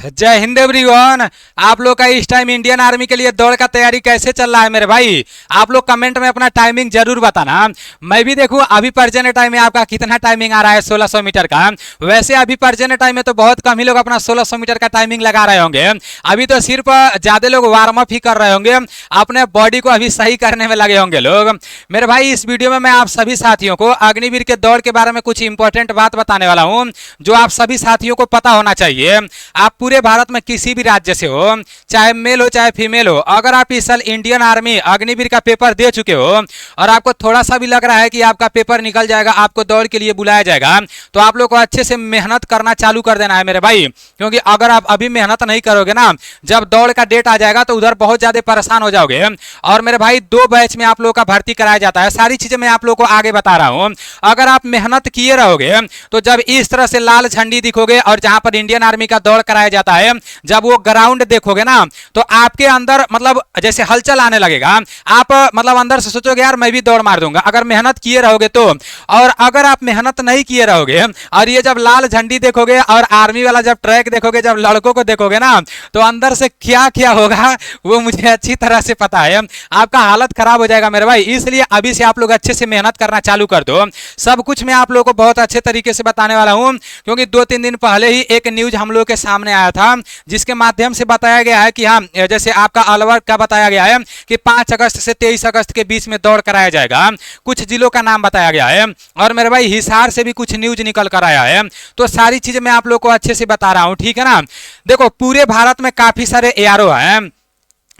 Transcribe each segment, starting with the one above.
जय हिंद एवरीवन। आप लोग का इस टाइम इंडियन आर्मी के लिए दौड़ का तैयारी कैसे चल रहा है मेरे भाई? आप लोग कमेंट में अपना टाइमिंग जरूर बताना। मैं भी देखूं अभी प्रेजेंट टाइम में आपका कितना टाइमिंग आ रहा है 1600 मीटर का। वैसे अभी प्रेजेंट टाइम में तो बहुत कम ही लोग अपना 1600 मीटर का टाइमिंग लगा रहे होंगे। अभी तो सिर्फ ज्यादा लोग वार्म अप ही कर रहे होंगे, अपने बॉडी को अभी सही करने में लगे होंगे लोग। मेरे भाई इस वीडियो में मैं आप सभी साथियों को अग्निवीर के दौड़ के बारे में कुछ इंपॉर्टेंट बात बताने वाला हूं, जो आप सभी साथियों को पता होना चाहिए। आप पूरे भारत में किसी भी राज्य से हो, चाहे मेल हो चाहे फीमेल हो, अगर आप इस साल इंडियन आर्मी अग्निवीर का पेपर दे चुके हो और आपको थोड़ा सा भी लग रहा है कि आपका पेपर निकल जाएगा, आपको दौड़ के लिए बुलाया जाएगा, तो आप लोग को अच्छे से मेहनत करना चालू कर देना है मेरे भाई। क्योंकि अगर आप अभी मेहनत नहीं करोगे ना, जब दौड़ का डेट आ जाएगा तो उधर बहुत ज्यादा परेशान हो जाओगे। और मेरे भाई 2 बैच में आप लोग का भर्ती कराया जाता है। सारी चीजें मैं आप लोग को आगे बता रहा हूं। अगर आप मेहनत किए रहोगे तो जब इस तरह से लाल झंडी दिखोगे और जहां पर इंडियन आर्मी का दौड़ कराया जाता है, जब वो ग्राउंड देखोगे ना, तो आपके अंदर मतलब जैसे हलचल आने लगेगा। आप मतलब अंदर से सोचोगे यार मैं भी दौड़ मार दूंगा, अगर मेहनत किए रहोगे तो। और अगर आप मेहनत नहीं किए रहोगे और ये जब लाल झंडी देखोगे और आर्मी वाला जब ट्रैक देखोगे, जब लड़कों को देखोगे ना, तो अंदर से क्या क्या होगा वो मुझे अच्छी तरह से पता है। आपका हालत खराब हो जाएगा मेरे भाई। इसलिए अभी से आप लोग अच्छे से मेहनत करना चालू कर दो। सब कुछ मैं आप लोगों को बहुत अच्छे तरीके से बताने वाला हूं, क्योंकि 2-3 दिन पहले ही एक न्यूज हम लोग के सामने आया था, जिसके माध्यम से बताया गया है कि हाँ, जैसे आपका अलवर का बताया गया है कि 5 अगस्त से 23 अगस्त के बीच में दौड़ कराया जाएगा। कुछ जिलों का नाम बताया गया है और मेरे भाई हिसार से भी कुछ न्यूज निकल कर आया है। तो सारी चीजें मैं आप लोग को अच्छे से बता रहा हूं, ठीक है ना। देखो पूरे भारत में काफी सारे एआरओ हैं।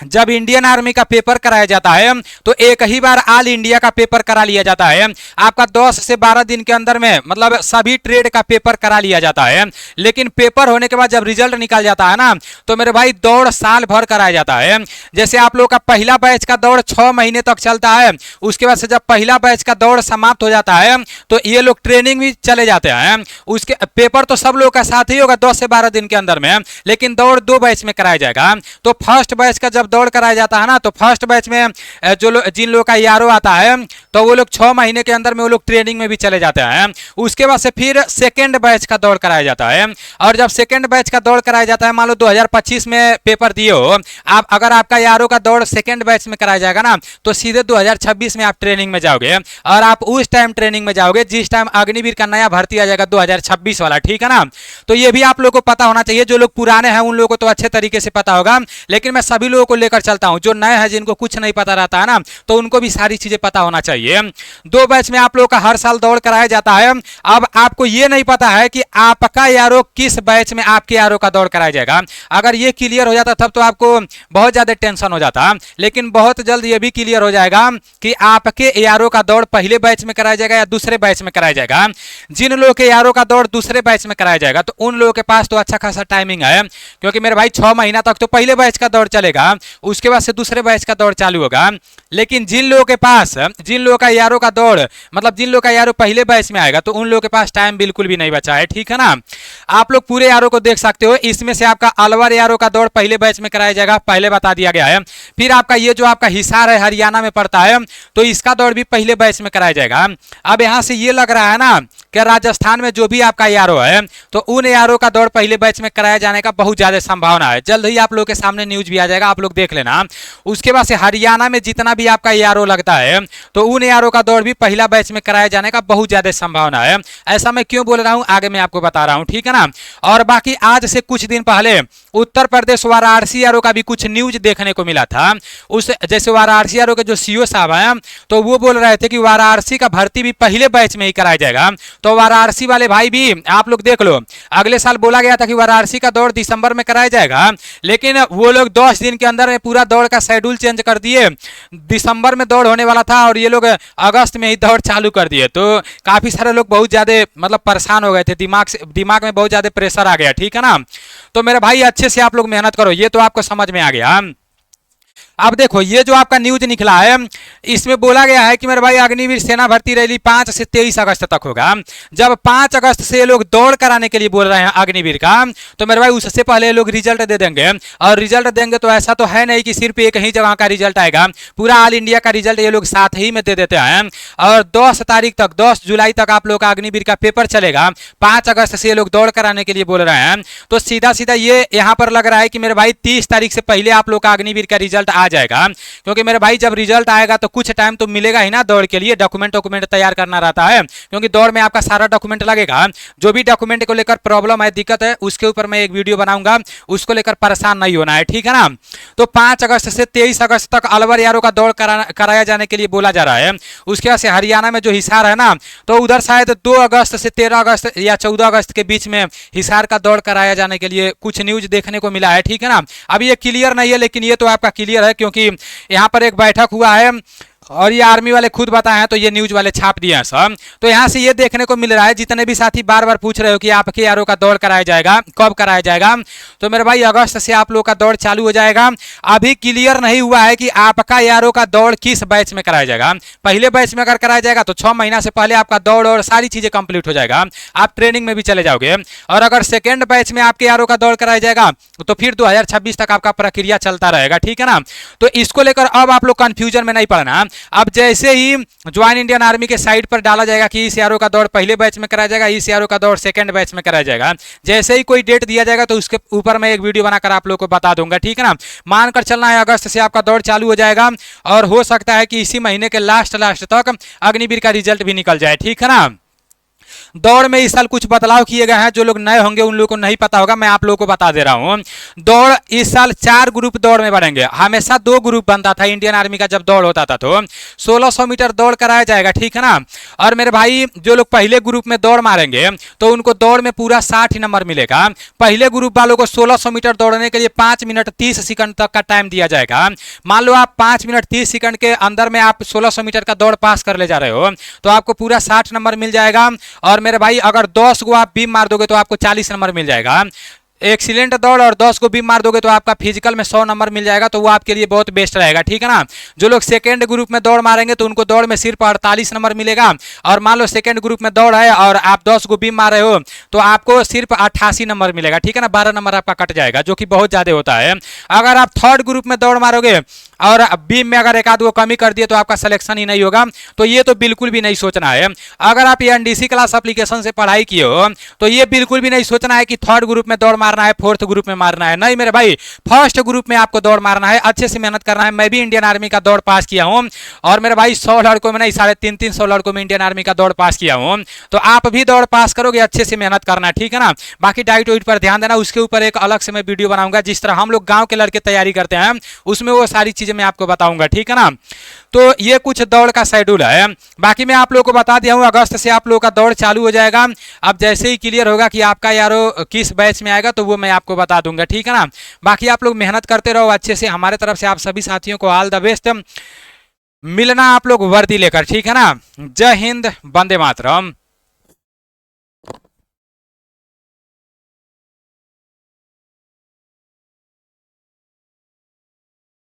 जब इंडियन आर्मी का पेपर कराया जाता है तो एक ही बार ऑल इंडिया का पेपर करा लिया जाता है। आपका 10 से 12 दिन के अंदर में मतलब सभी ट्रेड का पेपर करा लिया जाता है। लेकिन पेपर होने के बाद जब रिजल्ट निकल जाता है ना, तो मेरे भाई दौड़ साल भर कराया जाता है। जैसे आप लोग का पहला बैच का दौड़ 6 महीने तक चलता है। उसके बाद से जब पहला बैच का दौड़ समाप्त हो जाता है तो ये लोग ट्रेनिंग भी चले जाते हैं। उसके पेपर तो सब लोग का साथ ही होगा 10 से 12 दिन के अंदर में, लेकिन दौड़ 2 बैच में कराया जाएगा। तो फर्स्ट बैच का दौड़ कराया जाता है ना, तो फर्स्ट बैच में जिन लोग का यारो आता है तो वो लोग 6 महीने के अंदर में वो लोग ट्रेनिंग में भी चले जाते हैं। उसके बाद से फिर सेकंड बैच का दौड़ कराया जाता है। और जब सेकंड बैच का दौड़ कराया जाता है, मान लो 2025 में पेपर दिए हो आप, अगर आपका यारो का दौड़ सेकंड बैच में कराया जाएगा ना, तो सीधे 2026 में आप ट्रेनिंग में जाओगे। और आप उस टाइम ट्रेनिंग में जाओगे जिस टाइम अग्निवीर का नया भर्ती आ जाएगा 2026 वाला, ठीक है ना। तो ये भी आप लोग को पता होना चाहिए। जो लोग पुराने हैं उन लोगों को तो अच्छे तरीके से पता होगा, लेकिन मैं सभी लोगों को लेकर चलता हूं। जो नए हैं जिनको कुछ नहीं पता रहता है ना, तो उनको भी सारी चीजें पता होना चाहिए। 2 बैच में आप लोग का हर साल दौड़ कराया जाता है। अब आपको ये नहीं पता है कि आपका यारो किस बैच में आपके यारो का दौड़ कराया जाएगा। अगर ये क्लियर हो जाता तब तो आपको बहुत ज्यादा टेंशन हो जाता, लेकिन बहुत जल्द ये भी क्लियर हो जाएगा कि आपके यारो का दौड़ पहले बैच में कराया जाएगा या दूसरे बैच में कराया जाएगा। जिन लोगों के यारो का दौड़ दूसरे बैच में कराया जाएगा तो उन लोगों के पास तो अच्छा खासा टाइमिंग है, क्योंकि मेरे भाई 6 महीना तक तो पहले बैच का दौड़ चलेगा, उसके बाद से दूसरे बैच का दौड़ चालू होगा। लेकिन जिन लोगों के पास, जिन लोगों का यारों का दौड़ मतलब जिन लोगों का यारो पहले बैच में आएगा, तो उन लोगों के पास टाइम बिल्कुल भी नहीं बचा है, ठीक है ना। आप लोग पूरे यारों को देख सकते हो। इसमें से आपका अलवर यारों का दौड़ पहले बैच में कराया जाएगा, पहले बता दिया गया है। फिर आपका ये जो आपका हिसार है हरियाणा में पड़ता है, तो इसका दौड़ भी पहले बैच में कराया जाएगा। अब यहां से ये लग रहा है ना कि राजस्थान में जो भी आपका यारो है, तो उन यारों का दौड़ पहले बैच में कराया जाने का बहुत ज्यादा संभावना है। जल्द ही आप लोग के सामने न्यूज भी आ जाएगा, आप लोग देख लेना। उसके बाद से हरियाणा में जितना भी आपका यारो लगता है, तो उन यारो का दौड़ भी पहला बैच में कराया जाने का बहुत ज्यादा संभावना है। ऐसा मैं क्यों बोल रहा हूं आगे मैं आपको बता रहा हूं, ठीक है ना। और बाकी आज से कुछ दिन पहले उत्तर प्रदेश वाराणसी यारो का भी कुछ न्यूज देखने को मिला था। उस जैसे वाराणसी यारो के जो सीओ साहब हैं, तो वो बोल रहे थे कि वाराणसी का भर्ती भी पहले बैच में ही कराया जाएगा। तो वाराणसी वाले भाई भी आप लोग देख लो, अगले साल बोला गया था कि वाराणसी का दौड़ दिसंबर में कराया जाएगा, लेकिन वो लोग 10 दिन के अंदर में पूरा दौड़ का शेड्यूल चेंज कर दिए। दिसंबर में दौड़ होने वाला था और ये लोग अगस्त में ही दौड़ चालू कर दिए। तो काफी सारे लोग बहुत ज्यादा मतलब परेशान हो गए थे, दिमाग में बहुत ज्यादा प्रेशर आ गया, ठीक है ना। तो मेरे भाई अच्छे से आप लोग मेहनत करो, ये तो आपको समझ में आ गया। अब देखो ये जो आपका न्यूज निकला है इसमें बोला गया है कि मेरे भाई अग्निवीर सेना भर्ती रैली 5 से 23 अगस्त तक होगा। जब 5 अगस्त से ये लोग दौड़ कराने के लिए बोल रहे हैं अग्निवीर का, तो मेरे भाई उससे पहले ये लोग रिजल्ट दे देंगे। और रिजल्ट देंगे तो ऐसा तो है नहीं कि सिर्फ एक ही जगह का रिजल्ट आएगा, पूरा ऑल इंडिया का रिजल्ट ये लोग साथ ही में दे देते हैं। और 10 तारीख तक 10 जुलाई तक आप लोग का अग्निवीर का पेपर चलेगा। 5 अगस्त से ये लोग दौड़ कराने के लिए बोल रहे हैं, तो सीधा सीधा ये यहाँ पर लग रहा है कि मेरे भाई 30 तारीख से पहले आप लोग का अग्निवीर का रिजल्ट आ जाएगा। क्योंकि मेरे भाई जब रिजल्ट आएगा तो कुछ टाइम तो मिलेगा ही ना दौड़ के लिए, डॉक्यूमेंट तैयार करना रहता है, क्योंकि दौड़ में आपका सारा डॉक्यूमेंट लगेगा। जो भी डॉक्यूमेंट को लेकर प्रॉब्लम है, दिक्कत है, उसके ऊपर मैं एक वीडियो बनाऊंगा, उसको लेकर परेशान नहीं होना है, ठीक है ना। तो 5 अगस्त से 23 अगस्त तक अलवर यारों का दौड़ कराया जाने के लिए बोला जा रहा है। उसके बाद से हरियाणा में जो हिसार है ना, तो उधर शायद 2 अगस्त से 13 अगस्त या 14 अगस्त के बीच में हिसार का दौड़ कराया जाने के लिए कुछ न्यूज देखने को मिला है, ठीक है ना। अभी ये क्लियर नहीं है, लेकिन ये तो आपका क्लियर है, क्योंकि यहाँ पर एक बैठक हुआ है और ये आर्मी वाले खुद बताए हैं, तो ये न्यूज वाले छाप दिए हैं सब। तो यहाँ से ये देखने को मिल रहा है, जितने भी साथी बार बार पूछ रहे हो कि आपके यारों का दौड़ कराया जाएगा, कब कराया जाएगा, तो मेरे भाई अगस्त से आप लोग का दौड़ चालू हो जाएगा। अभी क्लियर नहीं हुआ है कि आपका यारों का दौड़ किस बैच में कराया जाएगा। पहले बैच में अगर कराया जाएगा तो 6 महीना से पहले आपका दौड़ और सारी चीजें कंप्लीट हो जाएगा, आप ट्रेनिंग में भी चले जाओगे। और अगर सेकेंड बैच में आपके यारों का दौड़ कराया जाएगा तो फिर 2026 तक आपका प्रक्रिया चलता रहेगा, ठीक है ना। तो इसको लेकर अब आप लोग कंफ्यूजन में नहीं पड़ना। अब जैसे ही ज्वाइन इंडियन आर्मी के साइट पर डाला जाएगा कि इस यारों का दौड़ पहले बैच में कराया जाएगा, इस यारों का दौड़ सेकंड बैच में कराया जाएगा, जैसे ही कोई डेट दिया जाएगा तो उसके ऊपर मैं एक वीडियो बनाकर आप लोगों को बता दूंगा, ठीक है ना। मानकर चलना है अगस्त से आपका दौड़ चालू हो जाएगा, और हो सकता है कि इसी महीने के लास्ट तक अग्निवीर का रिजल्ट भी निकल जाए, ठीक है ना। दौड़ में इस साल कुछ बदलाव किए गए हैं, जो लोग नए होंगे उन लोगों को नहीं पता होगा, मैं आप लोगों को बता दे रहा हूं। दौड़ इस साल 4 ग्रुप दौड़ में बढ़ेंगे। हमेशा 2 ग्रुप बनता था इंडियन आर्मी का, जब दौड़ होता था तो 1600 मीटर दौड़ कराया जाएगा, ठीक है ना। और मेरे भाई जो लोग पहले ग्रुप में दौड़ मारेंगे तो उनको दौड़ में पूरा 60 नंबर मिलेगा। पहले ग्रुप वालों को 1600 मीटर दौड़ने के लिए 5 मिनट 30 सेकंड तक का टाइम दिया जाएगा। मान लो आप 5 मिनट 30 सेकंड के अंदर में आप 1600 मीटर का दौड़ पास कर ले जा रहे हो, तो आपको पूरा 60 नंबर मिल जाएगा। और मेरे भाई अगर 10 को आप बीम मार दोगे तो आपको 40 नंबर मिल जाएगा। एक्सीलेंट दौड़ और 10 को भी मार दोगे तो आपका फिजिकल में 100 नंबर मिल जाएगा, तो वो आपके लिए बहुत बेस्ट रहेगा, ठीक है ना। जो लोग सेकंड ग्रुप में दौड़ मारेंगे तो उनको दौड़ में सिर्फ 48 नंबर मिलेगा। और मान लो सेकंड ग्रुप में दौड़ है और आप 10 को भी मार रहे हो तो आपको सिर्फ 88 नंबर मिलेगा, ठीक है ना। 12 नंबर आपका कट जाएगा, जो कि बहुत ज्यादा होता है। अगर आप थर्ड ग्रुप में दौड़ मारोगे और बीम में अगर एक आध वो कमी कर दिए तो आपका सिलेक्शन ही नहीं होगा, तो ये तो बिल्कुल भी नहीं सोचना है। अगर आप एनडीसी क्लास एप्लीकेशन से पढ़ाई किए हो तो ये बिल्कुल भी नहीं सोचना है कि थर्ड ग्रुप में दौड़ मारना है, फोर्थ ग्रुप में मारना है, नहीं मेरे भाई, फर्स्ट ग्रुप में आपको दौड़ मारना है, अच्छे से मेहनत करना है। मैं भी इंडियन आर्मी का दौड़ पास किया हूं, और मेरे भाई 100 लड़कों में नहीं 350 लड़कों में इंडियन आर्मी का दौड़ पास किया हूं। तो आप भी दौड़ पास करोगे, अच्छे से मेहनत करना, ठीक है ना। बाकी डाइट वाइट पर ध्यान देना, उसके ऊपर एक अलग से मैं वीडियो बनाऊंगा, जिस तरह हम लोग गांव के लड़के तैयारी करते हैं उसमें वो सारी चीजें मैं आपको बताऊंगा, ठीक है ना। तो ये कुछ दौड़ का शेड्यूल है। बाकी मैं आप लोगों को बता दिया हूं अगस्त से आप लोगों का दौड़ चालू हो जाएगा। अब जैसे ही क्लियर होगा कि आपका यारो किस बैच में आएगा तो वो मैं आपको बता दूंगा, ठीक है ना। बाकी आप लोग मेहनत करते रहो अच्छे से। हमारे तरफ से आप सभी साथियों को ऑल द बेस्ट। मिलना आप लोग वर्दी लेकर, ठीक है ना। जय हिंद, वंदे मातरम।